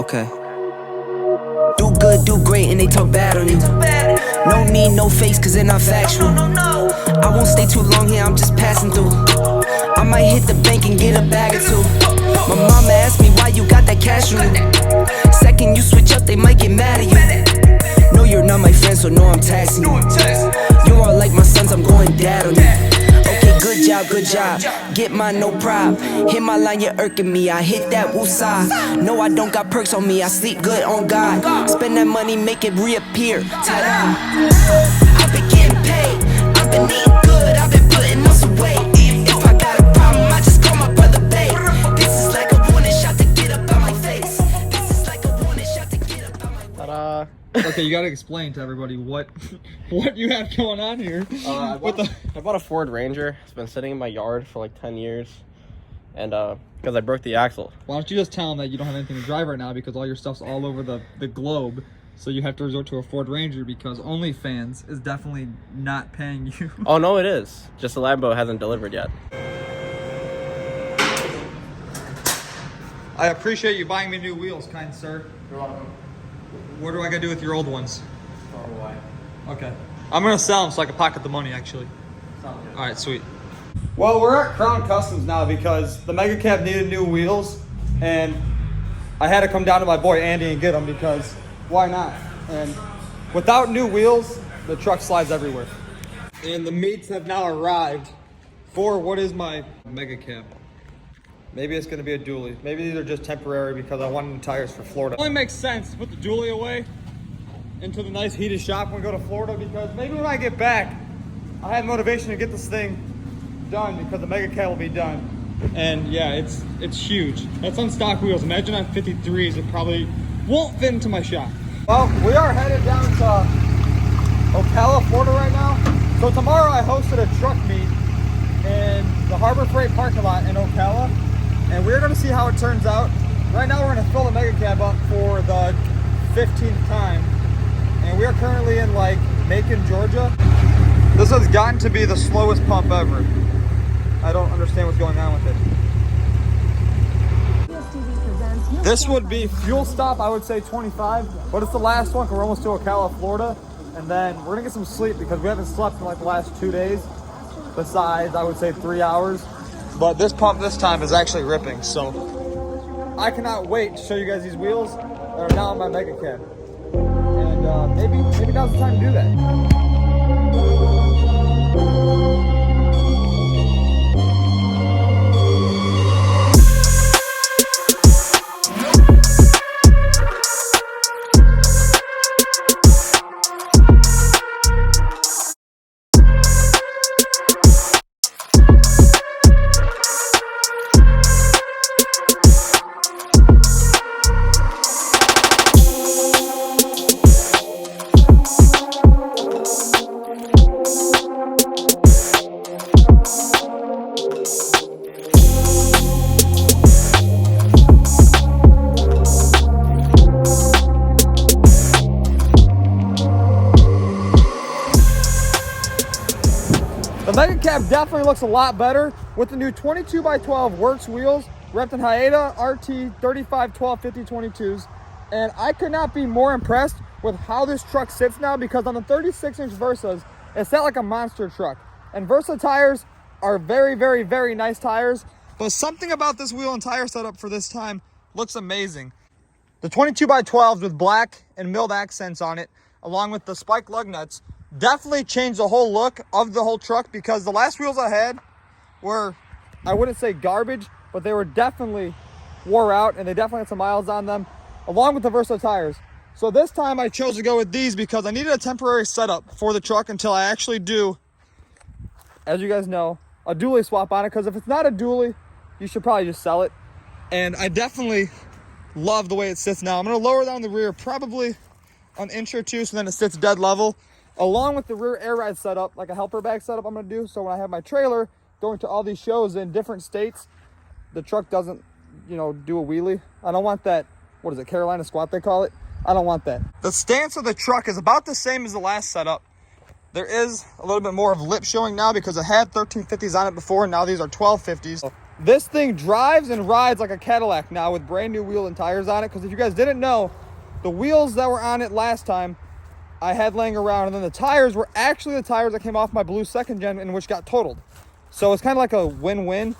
Okay. Do good, do great, and they talk bad on you. No need, no face, cause they're not factual. I won't stay too long here, I'm just passing through. I might hit the bank and get a bag or two. My mama asked me why you got that cash on you. Second you switch up, they might get mad at you. No, you're not my friend, so no, I'm taxing you. You are like my sons, I'm going dad on you. Okay, good job, good job. Get mine, no prob. Hit my line, you're irking me. I hit that woosah. No, I don't got perks on me. I sleep good on God. Spend that money, make it reappear. Ta-da. I've been getting paid. I've been eating good. I've been putting on some weight. If I got a problem, I just call my brother Babe. This is like a warning shot to get up out my face. This is like a warning shot to get up out my face. Ta-da. Okay, you gotta explain to everybody what you have going on here. I bought a Ford Ranger. It's been sitting in my yard for like 10 years. And because I broke the axle. Why don't you just tell them that you don't have anything to drive right now because all your stuff's all over the globe. So you have to resort to a Ford Ranger because OnlyFans is definitely not paying you. Oh, no, it is. Just the Lambo hasn't delivered yet. I appreciate you buying me new wheels, kind sir. You're welcome. What do I gotta do with your old ones? Throw them away. Okay. I'm gonna sell them so I can pocket the money, actually. Sounds good. All right, sweet. Well, we're at Crown Customs now because the Megacab needed new wheels, and I had to come down to my boy Andy and get them because why not? And without new wheels, the truck slides everywhere. And the meats have now arrived for what is my Megacab. Maybe it's gonna be a dually. Maybe these are just temporary because I want new tires for Florida. It only makes sense to put the dually away into the nice heated shop when we go to Florida because maybe when I get back, I have motivation to get this thing done because the Megacab will be done. And yeah, it's huge. That's on stock wheels. Imagine on 53s, it probably won't fit into my shop. Well, we are headed down to Ocala, Florida right now. So tomorrow I hosted a truck meet in the Harbor Freight parking lot in Ocala. And we're gonna see how it turns out. Right now we're gonna fill the Megacab up for the 15th time. And we are currently in like Macon, Georgia. This has gotten to be the slowest pump ever. I don't understand what's going on with it. This would be fuel stop, I would say 25, but it's the last one because we're almost to Ocala, Florida. And then we're gonna get some sleep because we haven't slept in like the last 2 days. Besides, I would say 3 hours. But this pump this time is actually ripping, so I cannot wait to show you guys these wheels that are now on my Megacab. And maybe now's the time to do that. The Megacab definitely looks a lot better with the new 22x12 Works wheels, Repton Haida RT 35 12 50 22s. And I could not be more impressed with how this truck sits now because on the 36-inch Versas, it's set like a monster truck. And Versa tires are very, very, very nice tires. But something about this wheel and tire setup for this time looks amazing. The 22x12s with black and milled accents on it, along with the spike lug nuts, definitely changed the whole look of the whole truck because the last wheels I had were, I wouldn't say garbage, but they were definitely wore out and they definitely had some miles on them, along with the Versa tires. So this time I chose to go with these because I needed a temporary setup for the truck until I actually do, as you guys know, a dually swap on it, because if it's not a dually, you should probably just sell it. And I definitely love the way it sits now. I'm going to lower down the rear probably an inch or two so then it sits dead level, along with the rear air ride setup, like a helper bag setup I'm going to do. So when I have my trailer going to all these shows in different states, the truck doesn't, do a wheelie. I don't want that, what is it, Carolina squat they call it? I don't want that. The stance of the truck is about the same as the last setup. There is a little bit more of lip showing now because it had 1350s on it before, and now these are 1250s. This thing drives and rides like a Cadillac now with brand new wheels and tires on it. Because if you guys didn't know, the wheels that were on it last time I had laying around, and then the tires were actually the tires that came off my blue second gen and which got totaled. So it's kind of like a win-win.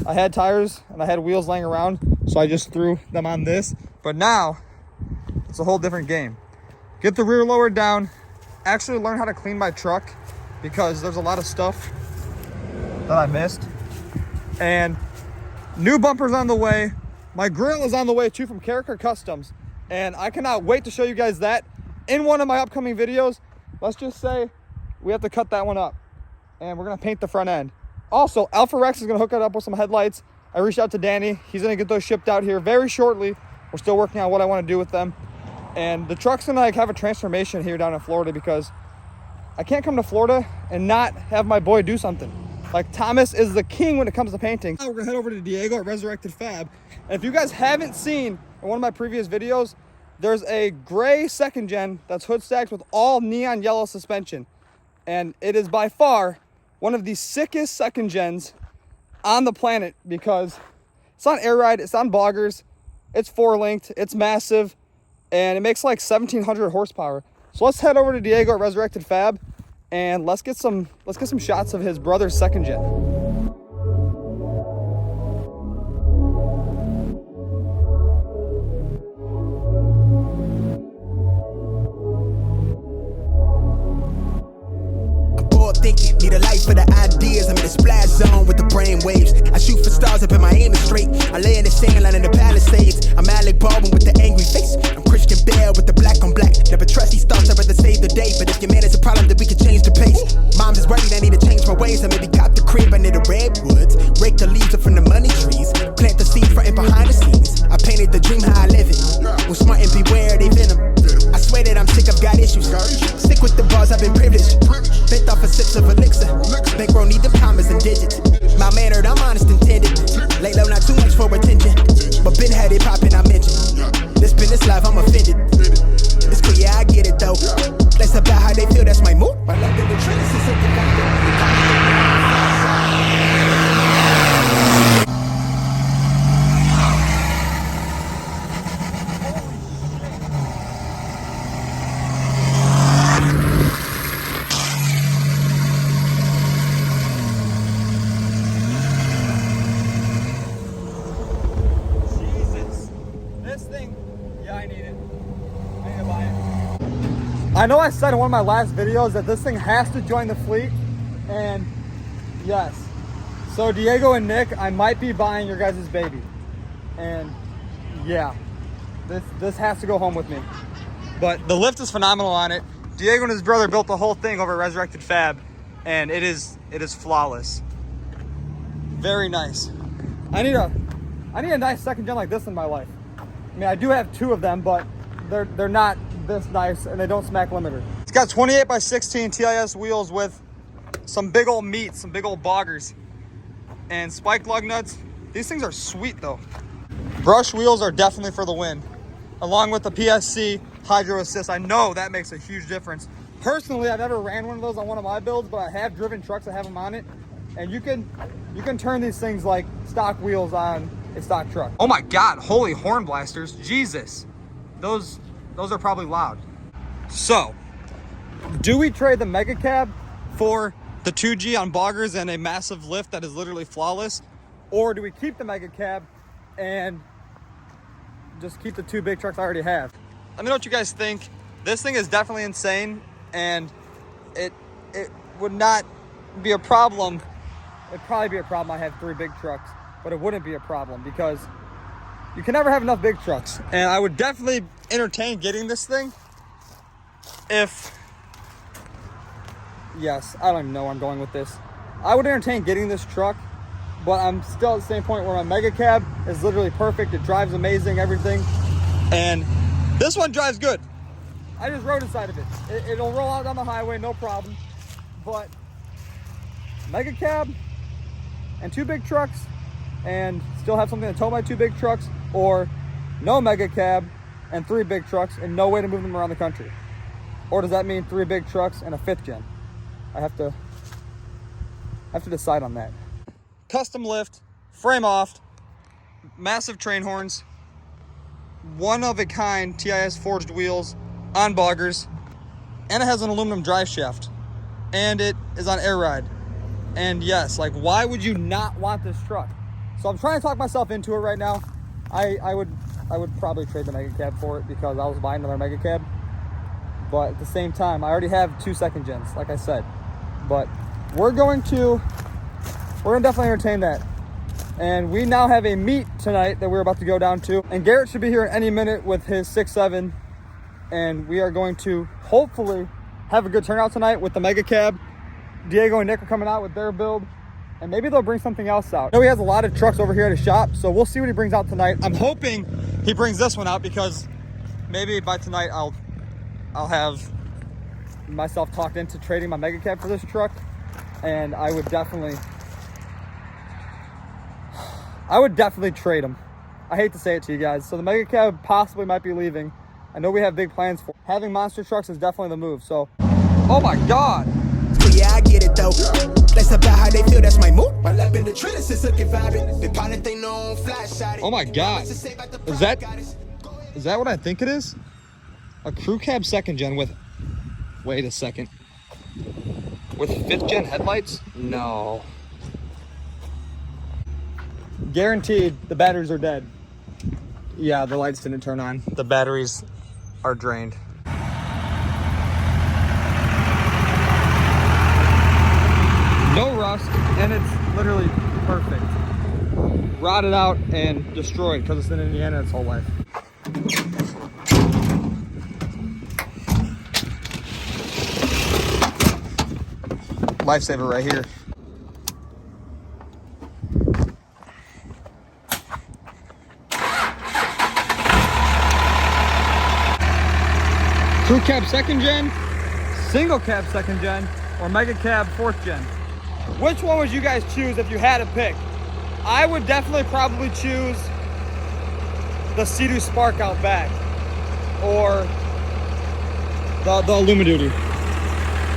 I had tires and I had wheels laying around, so I just threw them on this. But now it's a whole different game. Get the rear lowered down, actually learn how to clean my truck because there's a lot of stuff that I missed. And new bumpers on the way. My grill is on the way too from Character Customs, and I cannot wait to show you guys that in one of my upcoming videos. Let's just say we have to cut that one up and we're gonna paint the front end. Also, Alpha Rex is gonna hook it up with some headlights. I reached out to Danny. He's gonna get those shipped out here very shortly. We're still working on what I wanna do with them. And the truck's gonna like have a transformation here down in Florida because I can't come to Florida and not have my boy do something. Like, Thomas is the king when it comes to painting. Now we're gonna head over to Diego at Resurrected Fab. And if you guys haven't seen in one of my previous videos, there's a gray second gen that's hood stacked with all neon yellow suspension. And it is by far one of the sickest second gens on the planet because it's on air ride, it's on boggers, it's 4-linked, it's massive, and it makes like 1,700 horsepower. So let's head over to Diego at Resurrected Fab and let's get some shots of his brother's second gen. Thinking, need a life for the ideas. I'm in a splash zone with the brain waves. I shoot for stars up in my aim is straight. I lay in the sand line in the Palisades. I'm Alec Baldwin with the angry face. I'm Christian Bale with the black on black. Never trust these thoughts, I'd rather save the day. But if your man is a problem, then we can change the pace. Mom's is worried, I need to change my ways. I maybe got the crib, I need the redwoods. Rake the leaves up from the money trees. Plant the seed front and behind the scenes. I painted the dream how I live it. With smart and beware, they venom. I swear that I'm sick, I've got issues. Sick with the bars, I've been privileged. Bent off a sips of elixir. Bankroll need them commas and digits. My mannered, I'm honest intended. Lay low, not too much for attention. But been had it poppin', I mentioned. This business life, I'm offended. It's cool, yeah, I get it though. Less about how they feel, that's my mood. My life in the trenches is something I know I said in one of my last videos that this thing has to join the fleet, and yes. So Diego and Nick, I might be buying your guys' baby. And yeah, this has to go home with me. But the lift is phenomenal on it. Diego and his brother built the whole thing over at Resurrected Fab, and it is flawless. Very nice. I need a nice second gen like this in my life. I mean, I do have two of them, but they're not this nice and they don't smack limiter. It's got 28x16 TIS wheels with some big old meat, some big old boggers, and spike lug nuts. These things are sweet though. Brush wheels are definitely for the win, along with the PSC Hydro Assist. I know that makes a huge difference. Personally, I've never ran one of those on one of my builds, but I have driven trucks that have them on it, and you can turn these things like stock wheels on a stock truck. Oh my God, holy horn blasters, Jesus. Those are probably loud. So, do we trade the Megacab for the 2G on boggers and a massive lift that is literally flawless? Or do we keep the Megacab and just keep the two big trucks I already have? Let me know what you guys think. This thing is definitely insane, and it would not be a problem. It'd probably be a problem I had three big trucks, but it wouldn't be a problem because you can never have enough big trucks. And I would definitely entertain getting this thing if, yes, I don't even know where I'm going with this. I would entertain getting this truck, but I'm still at the same point where my Megacab is literally perfect. It drives amazing, everything. And this one drives good. I just rode inside of it. It'll roll out on the highway, no problem. But Megacab and two big trucks, and still have something to tow my two big trucks, or no Megacab and three big trucks and no way to move them around the country? Or does that mean three big trucks and a fifth gen? I have to decide on that. Custom lift, frame off, massive train horns, one of a kind TIS forged wheels on boggers, and it has an aluminum drive shaft, and it is on air ride. And yes, like, why would you not want this truck? So I'm trying to talk myself into it right now. I would probably trade the Megacab for it because I was buying another Megacab. But at the same time, I already have 2 second gens, like I said. But we're gonna definitely entertain that. And we now have a meet tonight that we're about to go down to. And Garrett should be here in any minute with his 6.7. And we are going to hopefully have a good turnout tonight with the Megacab. Diego and Nick are coming out with their build. And maybe they'll bring something else out. I know he has a lot of trucks over here at his shop, so we'll see what he brings out tonight. I'm hoping he brings this one out because maybe by tonight I'll have myself talked into trading my Megacab for this truck. And I would definitely trade him. I hate to say it to you guys. So the Megacab possibly might be leaving. I know we have big plans for having monster trucks is definitely the move. So, oh my God. But yeah, I get it though. That's about how they feel, that's my mood. My lap in the trailer is looking vibrant. The pilot they know flash shot it. Oh my God. Is that what I think it is? A crew cab second gen with, wait a second. With 5th gen headlights? No. Guaranteed the batteries are dead. Yeah, the lights didn't turn on. The batteries are drained. No rust, and it's literally perfect. Rotted out and destroyed because it's in Indiana its whole life. Lifesaver right here. Crew cab second gen, single cab second gen, or mega cab 4th gen. Which one would you guys choose if you had to pick? I would definitely probably choose the Sea-Doo Spark out back, or the Illumiduty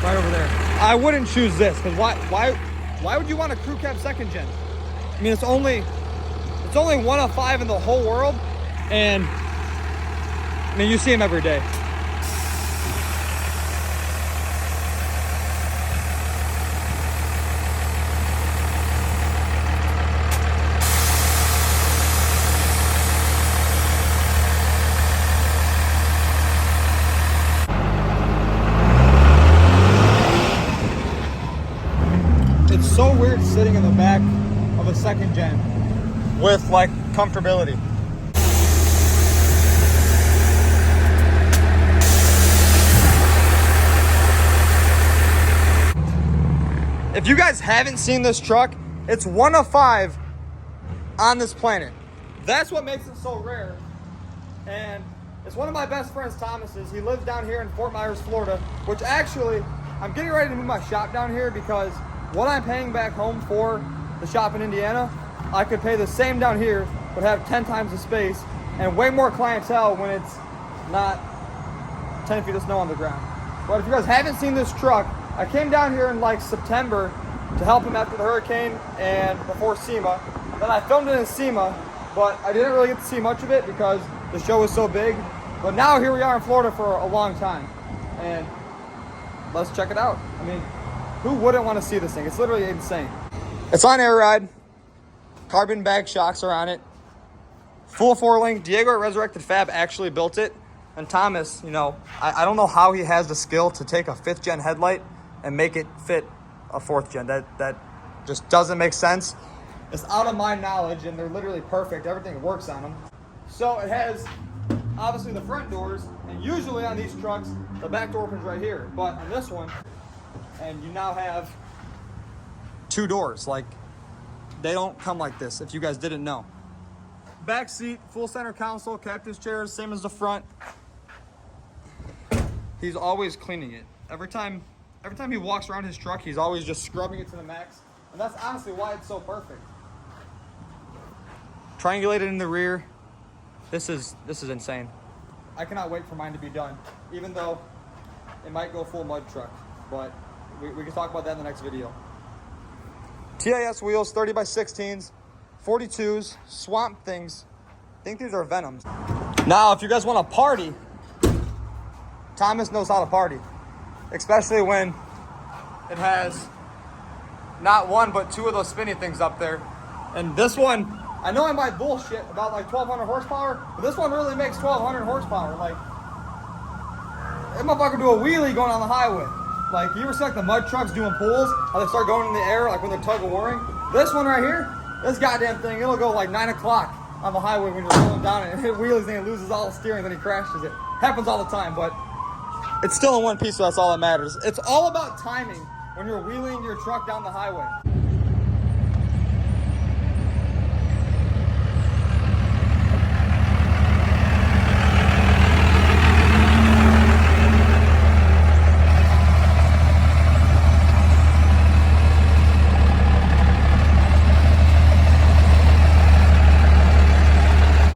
right over there. I wouldn't choose this because why would you want a crew cab second gen? I mean, it's only one of 5 in the whole world, and I mean, you see them every day. It's so weird sitting in the back of a second gen with like comfortability. If you guys haven't seen this truck, it's one of 5 on this planet. That's what makes it so rare. And it's one of my best friends, Thomas's. He lives down here in Fort Myers, Florida, which actually, I'm getting ready to move my shop down here because what I'm paying back home for the shop in Indiana, I could pay the same down here, but have 10 times the space and way more clientele when it's not 10 feet of snow on the ground. But if you guys haven't seen this truck, I came down here in like September to help him after the hurricane and before SEMA. Then I filmed it in SEMA, but I didn't really get to see much of it because the show was so big. But now here we are in Florida for a long time, and let's check it out. I mean, who wouldn't want to see this thing? It's literally insane. It's on air ride. Carbon bag shocks are on it. Full 4-link. Diego at Resurrected Fab actually built it. And Thomas, you know, I don't know how he has the skill to take a 5th gen headlight and make it fit a 4th gen. That just doesn't make sense. It's out of my knowledge, and they're literally perfect. Everything works on them. So it has obviously the front doors, and usually on these trucks, the back door opens right here. But on this one, and you now have 2 doors. Like, they don't come like this, if you guys didn't know. Back seat, full center console, cactus chairs, same as the front. He's always cleaning it. Every time he walks around his truck, he's always just scrubbing it to the max. And that's honestly why it's so perfect. Triangulated in the rear. This is insane. I cannot wait for mine to be done, even though it might go full mud truck. But we can talk about that in the next video. TIS wheels, 30 by 16s, 42s, Swamp Things. I think these are Venoms. Now, if you guys want to party, Thomas knows how to party. Especially when it has not one, but two of those spinny things up there. And this one, I know I might bullshit about like 1,200 horsepower, but this one really makes 1,200 horsepower. Like, that motherfucker do a wheelie going on the highway. Like, you ever see like the mud trucks doing pulls, how they start going in the air, like when they're tug of warring? This one right here, this goddamn thing, it'll go like 9 o'clock on the highway when you're rolling down it, and it wheelies and it loses all the steering, then he crashes it. Happens all the time, but it's still in one piece, so that's all that matters. It's all about timing when you're wheeling your truck down the highway.